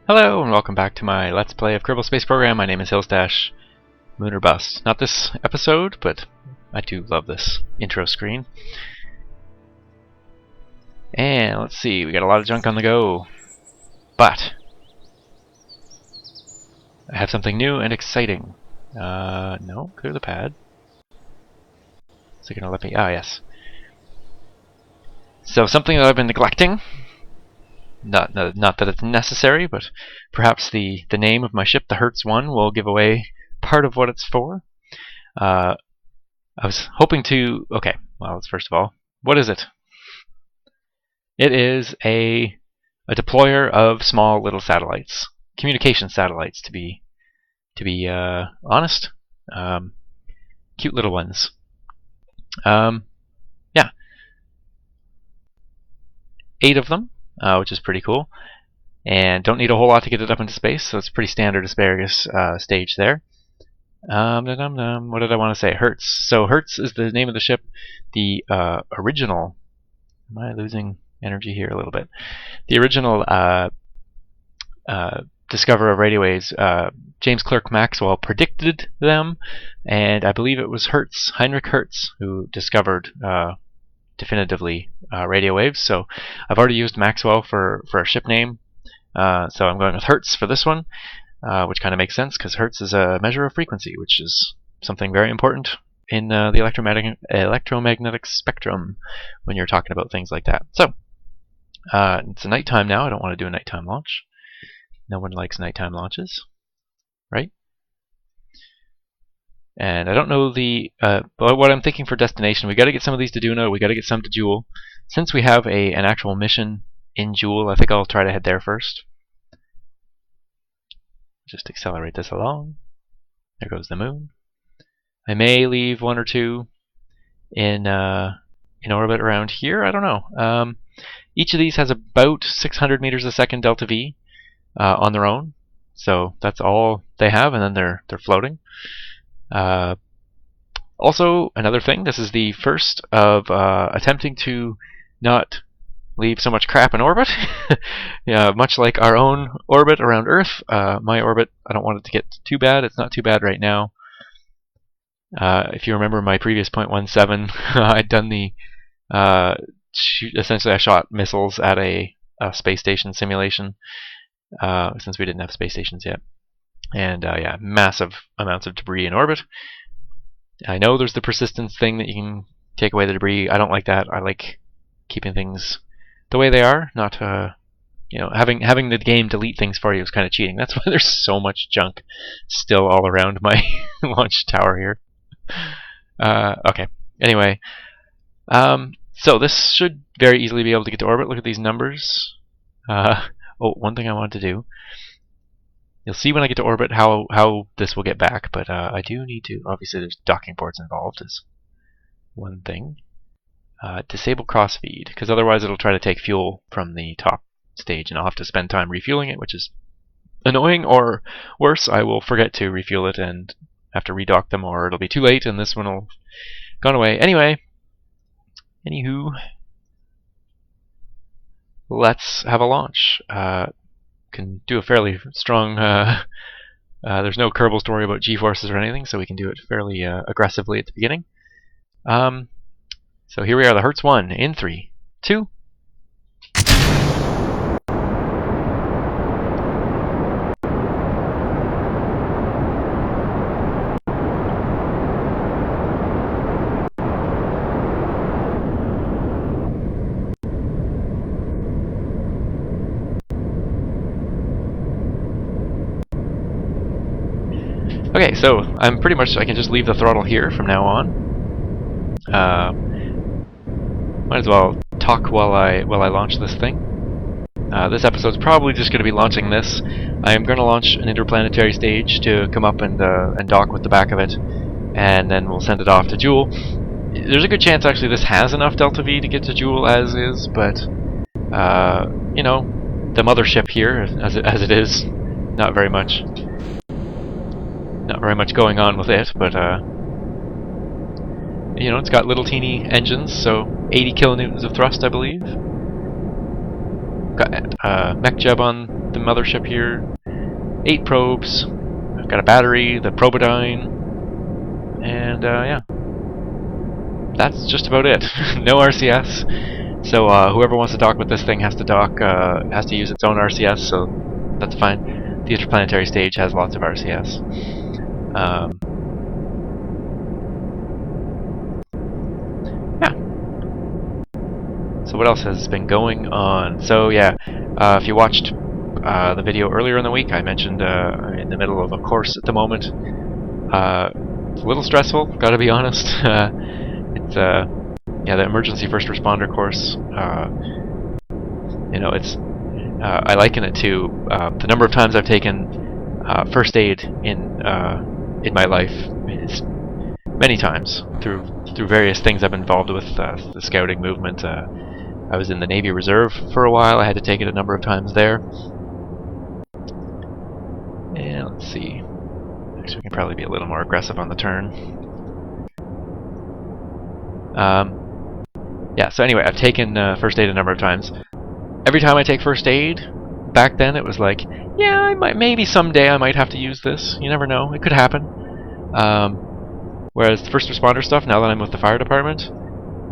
Hello and welcome back to my Let's Play of Kerbal Space Program. My name is Hillstash. Moon or Bust. Not this episode, but I do love this intro screen. And let's see, we got a lot of junk on the go. But I have something new and exciting. No, clear the pad. Is it gonna let me? Ah, yes. So something that I've been neglecting. Not that it's necessary, but perhaps the name of my ship, the Hertz 1, will give away part of what it's for. I was hoping to... Okay, well, let's first of all, what is it? It is a deployer of small little satellites, communication satellites, to be honest. Cute little ones. Yeah, 8 of them, which is pretty cool, and don't need a whole lot to get it up into space. So it's a pretty standard asparagus stage there. What did I want to say? Hertz. So Hertz is the name of the ship. The original. Am I losing energy here a little bit? The original discoverer of radio waves, James Clerk Maxwell, predicted them, and I believe it was Hertz, Heinrich Hertz, who discovered definitively radio waves. So I've already used Maxwell for a ship name, so I'm going with Hertz for this one, which kind of makes sense because Hertz is a measure of frequency, which is something very important in the electromagnetic spectrum when you're talking about things like that. So it's a nighttime now. I don't want to do a nighttime launch. No one likes nighttime launches, right? And I don't know what I'm thinking for destination. We got to get some of these to Duna. We got to get some to Jool. Since we have an actual mission in Jool, I think I'll try to head there first. Just accelerate this along. There goes the moon. I may leave 1 or 2 in orbit around here. I don't know. Each of these has about 600 meters a second delta V on their own, so that's all they have, and then they're floating. Also, another thing, this is the first of attempting to not leave so much crap in orbit. Yeah, much like our own orbit around Earth. My orbit, I don't want it to get too bad. It's not too bad right now. If you remember my previous 0.17, I'd done the essentially I shot missiles at a space station simulation, since we didn't have space stations yet. And yeah, massive amounts of debris in orbit. I know there's the persistence thing that you can take away the debris. I don't like that. I like keeping things the way they are, not having the game delete things for you is kind of cheating. That's why there's so much junk still all around my launch tower here. Okay. Anyway, so this should very easily be able to get to orbit. Look at these numbers. Oh, one thing I wanted to do. You'll see when I get to orbit how this will get back, but I do need to. Obviously, there's docking ports involved. Is one thing. Disable crossfeed, because otherwise it'll try to take fuel from the top stage, and I'll have to spend time refueling it, which is annoying. Or worse, I will forget to refuel it and have to redock them, or it'll be too late, and this one will gone away. Anywho, let's have a launch. Can do a fairly strong. There's no Kerbal story about G-forces or anything, so we can do it fairly aggressively at the beginning. So here we are, the Hertz 1 in 3, 2. Okay, so I'm pretty much, I can just leave the throttle here from now on. Might as well talk while I launch this thing. This episode's probably just going to be launching this. I am going to launch an interplanetary stage to come up and dock with the back of it, and then we'll send it off to Jool. There's a good chance actually this has enough delta V to get to Jool as is, but the mothership here, as it is, not very much going on with it, but it's got little teeny engines, so 80 kilonewtons of thrust, I believe. Got mech jeb on the mothership here. 8 probes. I've got a battery, the Probodyne, and yeah. That's just about it. No RCS. So whoever wants to dock with this thing has to dock, has to use its own RCS, so that's fine. The Interplanetary stage has lots of RCS. Yeah. So what else has been going on? So yeah, if you watched the video earlier in the week, I mentioned I'm in the middle of a course at the moment. It's a little stressful, gotta be honest. It's yeah, the emergency first responder course. You know, it's I liken it to the number of times I've taken first aid in my life is many times through various things I've been involved with, the scouting movement. I was in the Navy Reserve for a while. I had to take it a number of times there. And let's see. Actually, we can probably be a little more aggressive on the turn. Yeah, so anyway, I've taken first aid a number of times. Every time I take first aid, back then it was like, yeah, maybe someday I might have to use this. You never know, it could happen. Whereas the first responder stuff, now that I'm with the fire department,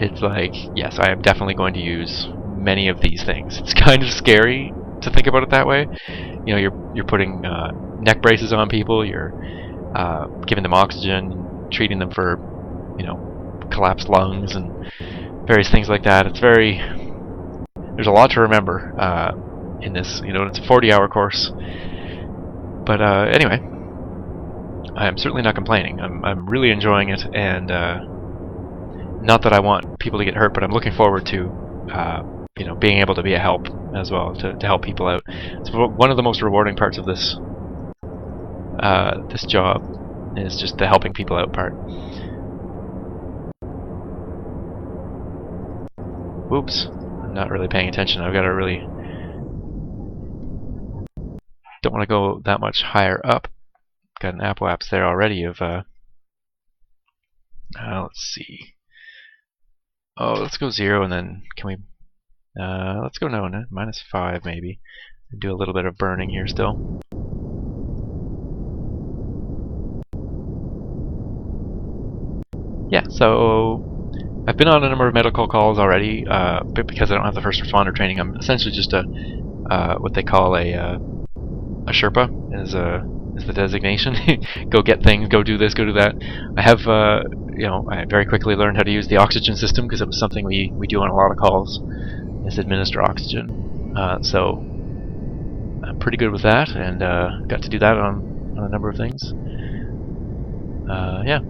it's like, yes, I am definitely going to use many of these things. It's kind of scary to think about it that way. You know, you're putting neck braces on people, you're giving them oxygen, treating them for, you know, collapsed lungs and various things like that. It's very... There's a lot to remember in this. You know, it's a 40-hour course. But anyway, I'm certainly not complaining. I'm really enjoying it, and not that I want people to get hurt, but I'm looking forward to you know, being able to be a help as well, to help people out. It's one of the most rewarding parts of this this job is just the helping people out part. Whoops. I'm not really paying attention. I've got to really... Don't want to go that much higher up. Got an apoapse there already of... let's see. Oh, let's go 0 and then can we... let's go no, -5 maybe. Do a little bit of burning here still. Yeah, so... I've been on a number of medical calls already, but because I don't have the first responder training, I'm essentially just a what they call a Sherpa is the designation. Go get things, go do this, go do that. I have you know, I very quickly learned how to use the oxygen system because it was something we do on a lot of calls, is administer oxygen. So I'm pretty good with that, and got to do that on a number of things. Yeah.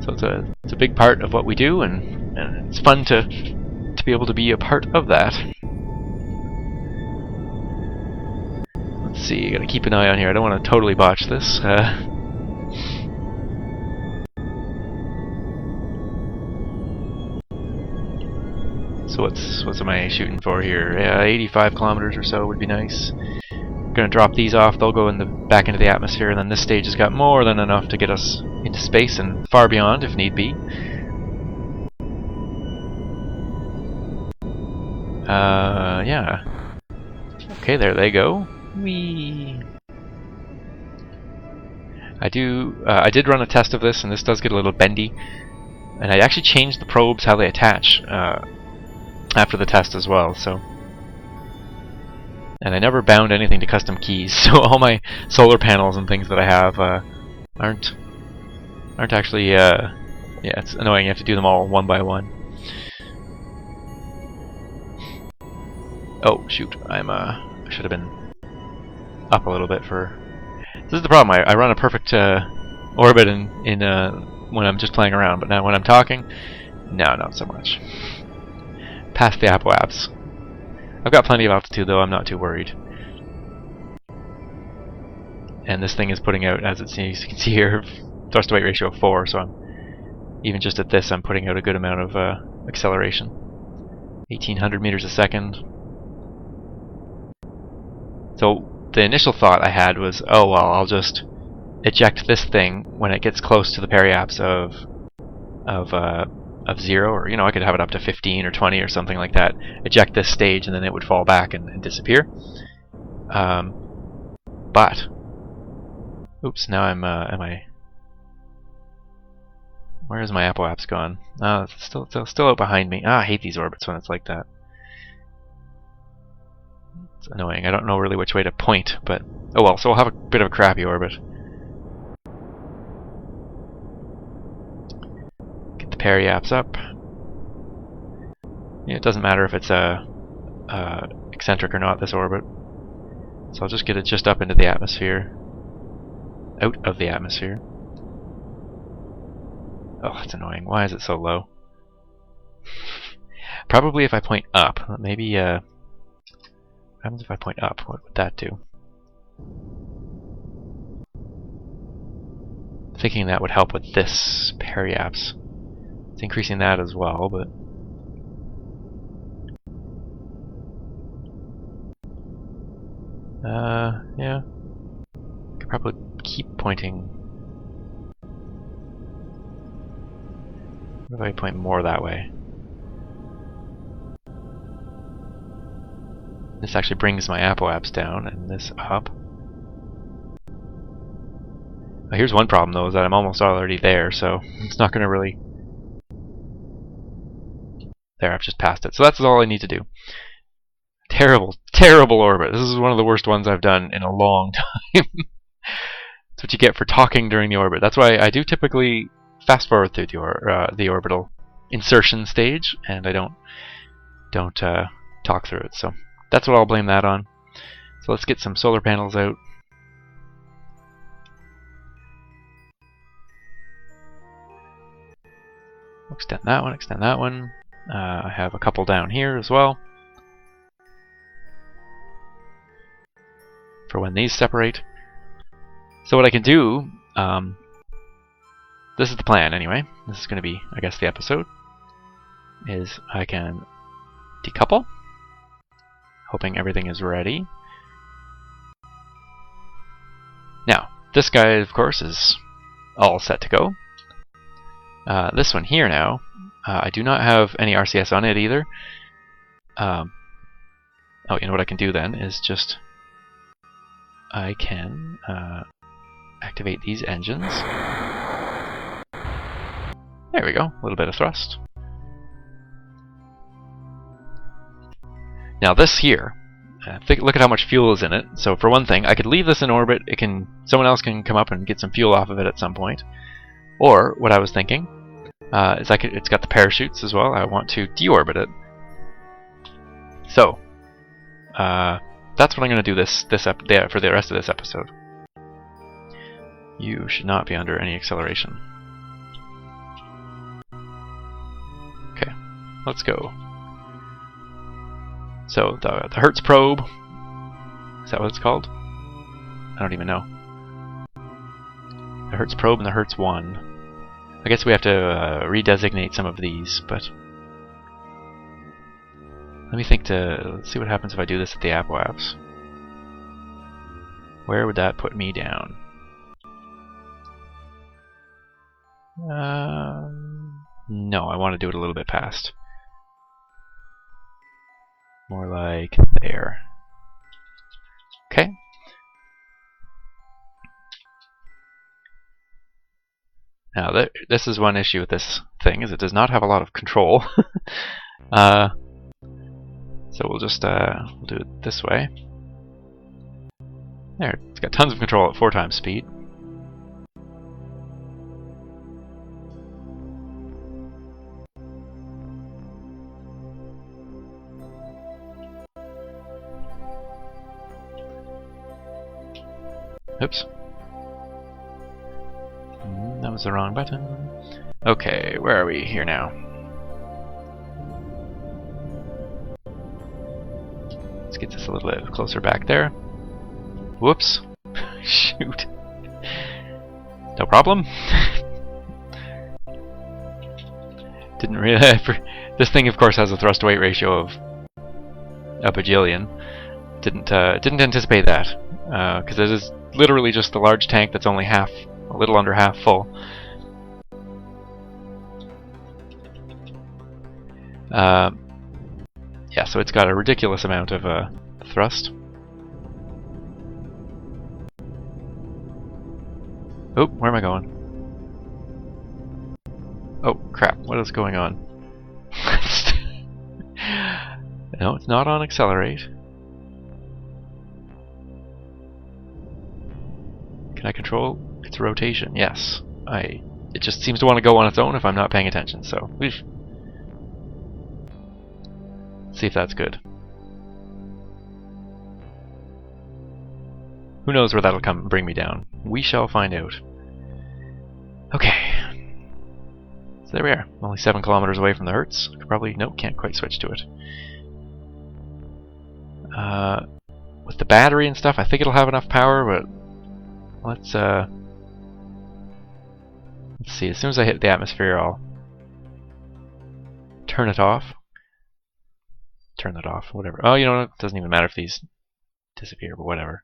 So it's a big part of what we do, and it's fun to be able to be a part of that. Let's see, gotta keep an eye on here. I don't want to totally botch this. So what am I shooting for here? 85 kilometers or so would be nice. Gonna drop these off. They'll go back into the atmosphere, and then this stage has got more than enough to get us into space and far beyond if need be. Yeah. Okay, there they go. Whee! I did run a test of this, and this does get a little bendy. And I actually changed the probes how they attach after the test as well. So. And I never bound anything to custom keys, so all my solar panels and things that I have aren't actually. Yeah, it's annoying. You have to do them all one by one. Oh shoot! I should have been up a little bit for. This is the problem. I run a perfect orbit in when I'm just playing around, but now when I'm talking, no, not so much. Past the apoapse. I've got plenty of altitude, though. I'm not too worried. And this thing is putting out, as you can see here, thrust to weight ratio of 4. So even just at this, I'm putting out a good amount of acceleration. 1,800 meters a second. So the initial thought I had was, oh well, I'll just eject this thing when it gets close to the periapse of of 0, or I could have it up to 15 or 20 or something like that. Eject this stage, and then it would fall back and disappear. But oops, now am I? Where is my apoapse gone? Oh, it's still out behind me. I hate these orbits when it's like that. It's annoying. I don't know really which way to point, but oh well. So we'll have a bit of a crappy orbit. Get the periapse up. Yeah, it doesn't matter if it's eccentric or not, this orbit. So I'll just get it just up into the atmosphere. Out of the atmosphere. Oh, that's annoying. Why is it so low? Probably if I point up. Maybe, what happens if I point up? What would that do? Thinking that would help with this periapse. It's increasing that as well, but... yeah. Could probably keep pointing. What if I point more that way? This actually brings my apoapse down, and this up. Now here's one problem though, is that I'm almost already there, so it's not going to really... There, I've just passed it. So that's all I need to do. Terrible, terrible orbit. This is one of the worst ones I've done in a long time. That's what you get for talking during the orbit. That's why I do typically fast forward through the orbital insertion stage, and I don't talk through it. So that's what I'll blame that on. So let's get some solar panels out. Extend that one, extend that one. I have a couple down here as well, for when these separate. So what I can do, this is the plan anyway, this is going to be, I guess, the episode, is I can decouple, hoping everything is ready. Now, this guy, of course, is all set to go. This one here now, I do not have any RCS on it either. Oh, you know what I can do then is just... I can activate these engines. There we go, a little bit of thrust. Now this here, look at how much fuel is in it. So for one thing, I could leave this in orbit. Someone else can come up and get some fuel off of it at some point. Or what I was thinking is it's got the parachutes as well. I want to deorbit it. So that's what I'm going to do for the rest of this episode. You should not be under any acceleration. Okay, let's go. So the Hertz probe, is that what it's called? I don't even know. The Hertz probe and the Hertz 1. I guess we have to redesignate some of these, but let me think let's see what happens if I do this at the apoapse. Where would that put me down? No, I want to do it a little bit past. More like there. Okay. Now, this is one issue with this thing, is it does not have a lot of control. So we'll just we'll do it this way. There, it's got tons of control at 4 times speed. Oops. That was the wrong button. Okay, where are we here now? Let's get this a little bit closer back there. Whoops. Shoot. No problem. Didn't realize. This thing, of course, has a thrust-weight ratio of a bajillion. Didn't anticipate that, because it is literally just a large tank that's only a little under half full. Yeah, so it's got a ridiculous amount of thrust. Oh, where am I going? Oh, crap. What is going on? No, it's not on accelerate. Can I control its rotation? Yes. It just seems to want to go on its own if I'm not paying attention, so let's see if that's good. Who knows where that'll come bring me down? We shall find out. Okay. So there we are. Only 7 kilometers away from the Hertz. Probably, nope, can't quite switch to it. With the battery and stuff, I think it'll have enough power, but let's see. As soon as I hit the atmosphere, I'll turn it off. Turn that off, whatever. Oh, you know what? It doesn't even matter if these disappear, but whatever.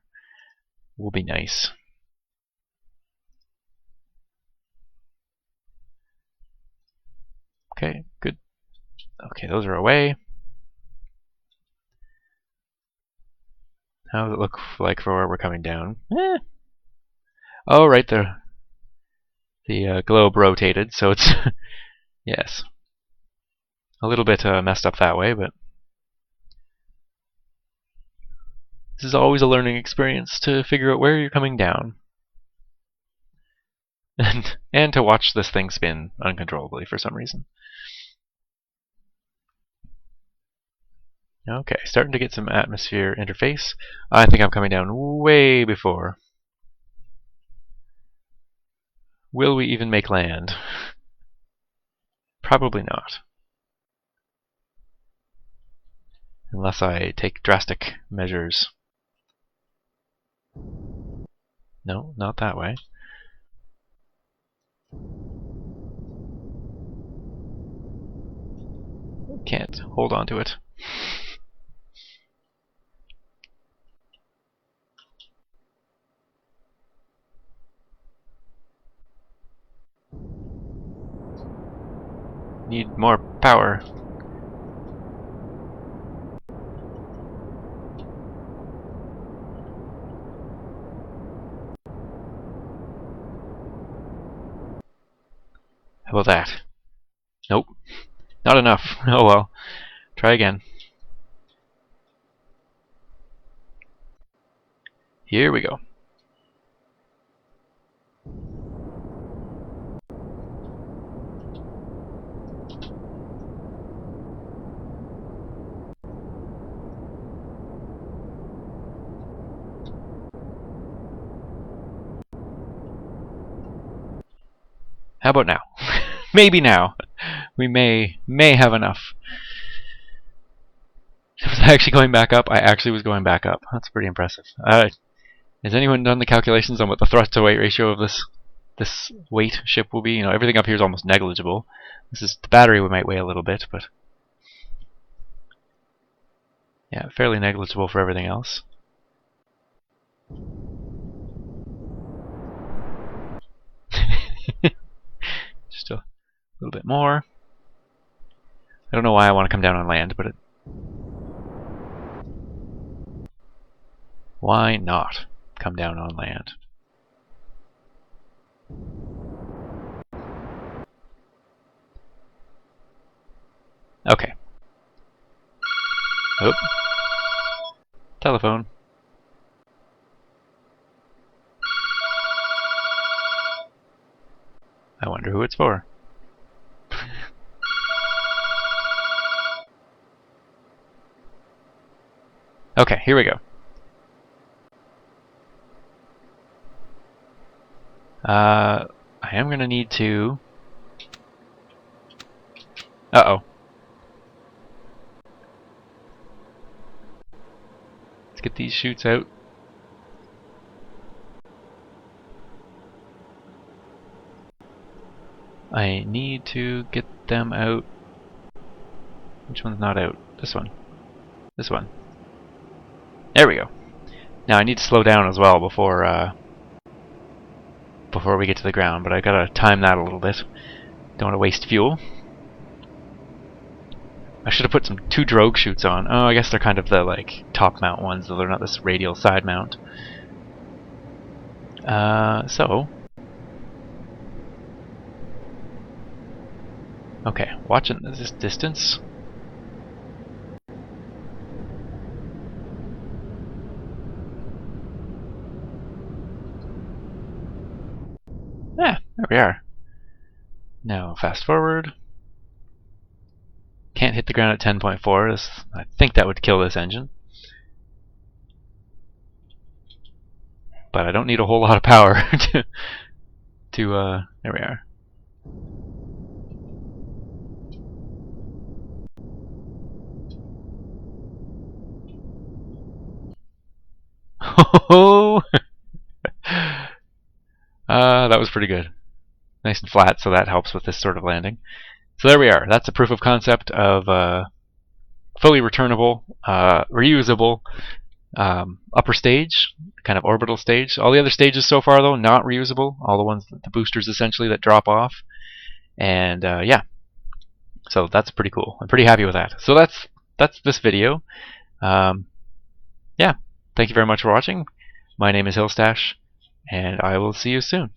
Will be nice. Okay, good. Okay, those are away. How does it look like for where we're coming down? Oh, right there. The globe rotated, so it's yes, a little bit messed up that way, but this is always a learning experience to figure out where you're coming down, and to watch this thing spin uncontrollably for some reason. Okay, starting to get some atmosphere interface. I think I'm coming down way before. Will we even make land? Probably not. Unless I take drastic measures. No, not that way. Can't hold on to it. Need more power. How about that? Nope. Not enough. Oh well. Try again. Here we go. How about now? Maybe now. We may have enough. Was I actually going back up? I actually was going back up. That's pretty impressive. Has anyone done the calculations on what the thrust to weight ratio of this weight ship will be? You know, everything up here is almost negligible. This is the battery. We might weigh a little bit, but yeah, fairly negligible for everything else. Just a little bit more. I don't know why I want to come down on land, but why not come down on land? Okay. Oh. Telephone. I wonder who it's for. Okay, here we go. I am going to need to... Uh-oh. Let's get these chutes out. I need to get them out. Which one's not out? This one. This one. There we go. Now I need to slow down as well before we get to the ground, but I gotta time that a little bit. Don't want to waste fuel. I should have put some 2 drogue chutes on. Oh, I guess they're kind of the like top mount ones, though they're not this radial side mount. Okay, watching this distance. Yeah, there we are. Now fast forward. Can't hit the ground at 10.4. I think that would kill this engine. But I don't need a whole lot of power there we are. Oh, that was pretty good. Nice and flat, so that helps with this sort of landing. So there we are. That's a proof of concept of fully returnable, reusable upper stage, kind of orbital stage. All the other stages so far, though, not reusable. All the ones, the boosters essentially, that drop off. And yeah, so that's pretty cool. I'm pretty happy with that. So that's this video. Yeah, thank you very much for watching. My name is Hillstash, and I will see you soon.